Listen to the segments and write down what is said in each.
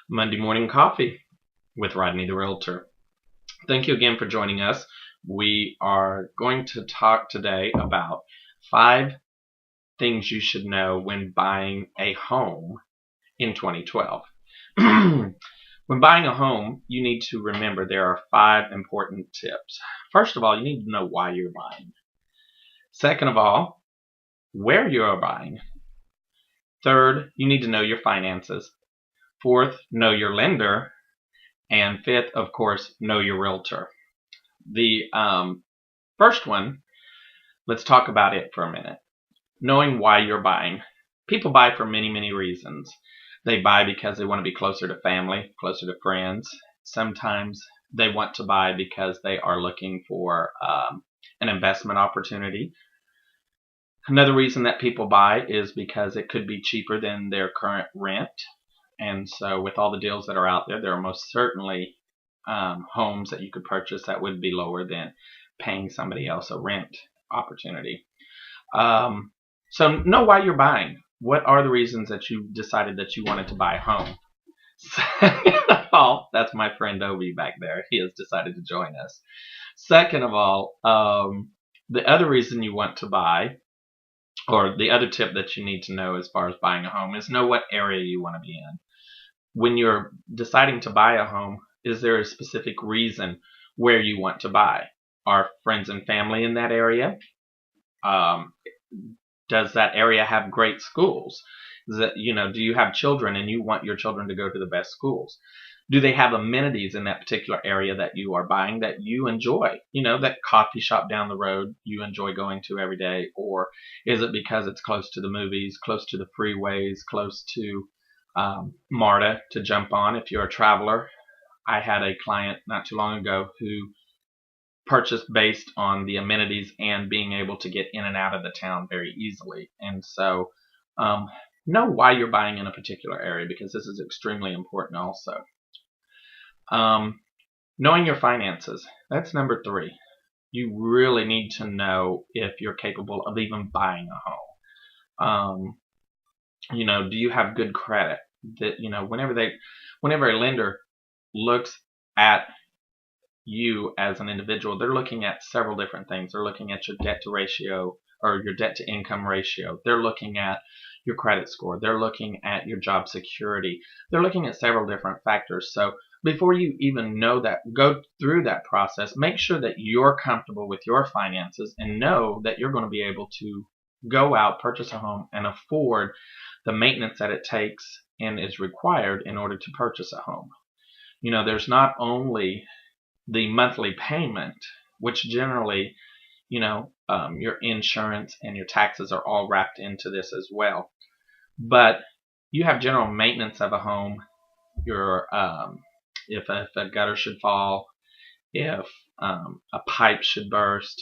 Monday Morning Coffee with Rodney the Realtor. Thank you again for joining us. We are going to talk today about 5 things you should know when buying a home in 2012. When buying a home, you need to remember there are 5 important tips. First of all, you need to know why you're buying. Second of all, where you are buying. Third, you need to know your finances. Fourth, know your lender. And fifth, of course, know your realtor. The first one, let's talk about it for a minute. Knowing why you're buying. People buy for many, many reasons. They buy because they want to be closer to family, closer to friends. Sometimes they want to buy because they are looking for an investment opportunity. Another reason that people buy is because it could be cheaper than their current rent. And so with all the deals that are out there, there are most certainly homes that you could purchase that would be lower than paying somebody else a rent opportunity. So know why you're buying. What are the reasons that you decided that you wanted to buy a home? Oh, that's my friend Obi back there. He has decided to join us. Second of all, the other reason you want to buy, or the other tip that you need to know as far as buying a home, is know what area you want to be in. When you're deciding to buy a home, is there a specific reason where you want to buy? Are friends and family in that area? Does that area have great schools? Do you have children and you want your children to go to the best schools? Do they have amenities in that particular area that you are buying that you enjoy? That coffee shop down the road you enjoy going to every day? Or is it because it's close to the movies, close to the freeways, close to MARTA to jump on if you're a traveler? I had a client not too long ago who purchased based on the amenities and being able to get in and out of the town very easily. And so know why you're buying in a particular area, because this is extremely important also. Knowing your finances. That's number 3. You really need to know if you're capable of even buying a home. Do you have good credit? That whenever a lender looks at you as an individual, they're looking at several different things. They're looking at your debt to ratio or your debt to income ratio. They're looking at your credit score. They're looking at your job security. They're looking at several different factors. So before you even go through that process, make sure that you're comfortable with your finances and know that you're going to be able to go out, purchase a home, and afford the maintenance that it takes and is required in order to purchase a home. There's not only the monthly payment, which generally, your insurance and your taxes are all wrapped into this as well. But you have general maintenance of a home. If a gutter should fall, if a pipe should burst,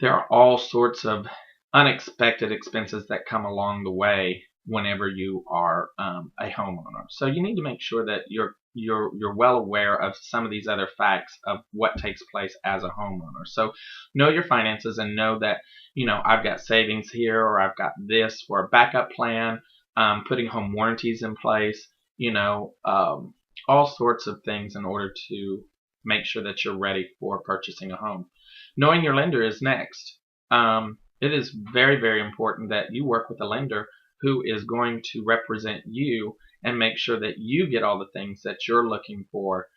there are all sorts of unexpected expenses that come along the way whenever you are a homeowner. So you need to make sure that you're well aware of some of these other facts of what takes place as a homeowner. So know your finances and know that I've got savings here, or I've got this for a backup plan, putting home warranties in place, all sorts of things in order to make sure that you're ready for purchasing a home. Knowing your lender is next. It is very, very important that you work with a lender who is going to represent you and make sure that you get all the things that you're looking for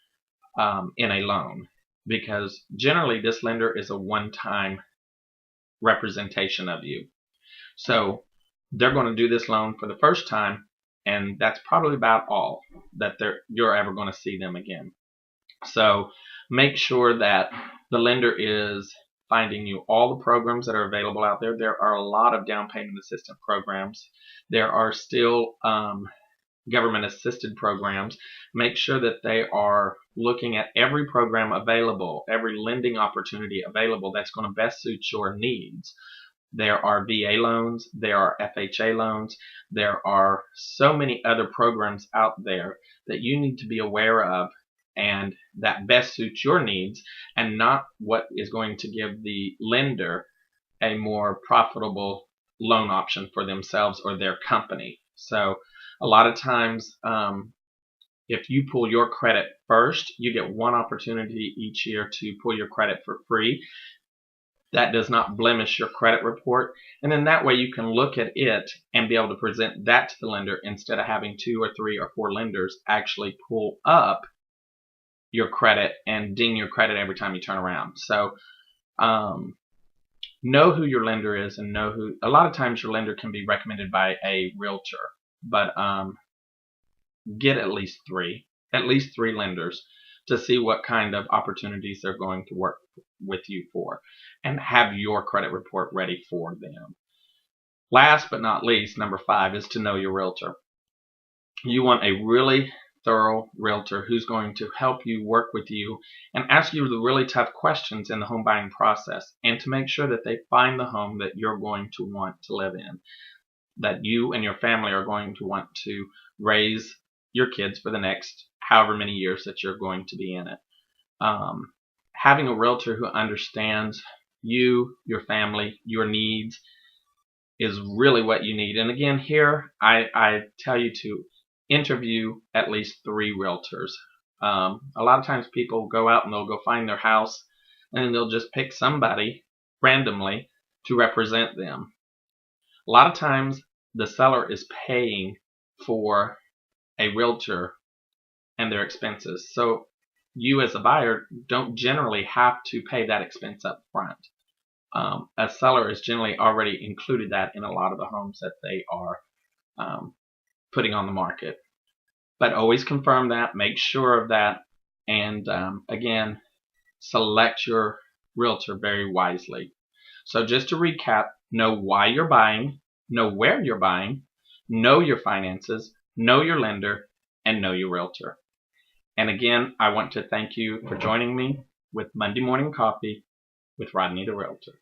in a loan. Because generally this lender is a one-time representation of you. So they're going to do this loan for the first time, and that's probably about all that you're ever going to see them again. So make sure that the lender is finding you all the programs that are available out there. There are a lot of down payment assistance programs. There are still government assisted programs. Make sure that they are looking at every program available, every lending opportunity available that's going to best suit your needs. There are VA loans, there are FHA loans, there are so many other programs out there that you need to be aware of and that best suits your needs, and not what is going to give the lender a more profitable loan option for themselves or their company. So a lot of times If you pull your credit first, you get one opportunity each year to pull your credit for free. That does not blemish your credit report. And then that way you can look at it and be able to present that to the lender instead of having 2 or 3 or 4 lenders actually pull up your credit and ding your credit every time you turn around. So know who your lender is, and know who. A lot of times your lender can be recommended by a realtor, but get at least three lenders to see what kind of opportunities they're going to work with you for, and have your credit report ready for them. Last but not least, number 5 is to know your realtor. You want a really thorough realtor who's going to help you, work with you, and ask you the really tough questions in the home buying process, and to make sure that they find the home that you're going to want to live in, that you and your family are going to want to raise your kids for the next however many years that you're going to be in it. Having a realtor who understands you, your family, your needs is really what you need. And again, here I tell you to interview at least 3 realtors. A lot of times people go out and they'll go find their house, and then they'll just pick somebody randomly to represent them. A lot of times the seller is paying for a realtor and their expenses. So you as a buyer don't generally have to pay that expense up front. A seller has generally already included that in a lot of the homes that they are putting on the market. But always confirm that, make sure of that, and again, select your realtor very wisely. So just to recap, know why you're buying, know where you're buying, know your finances, know your lender, and know your realtor. And again, I want to thank you for joining me with Monday Morning Coffee with Rodney the Realtor.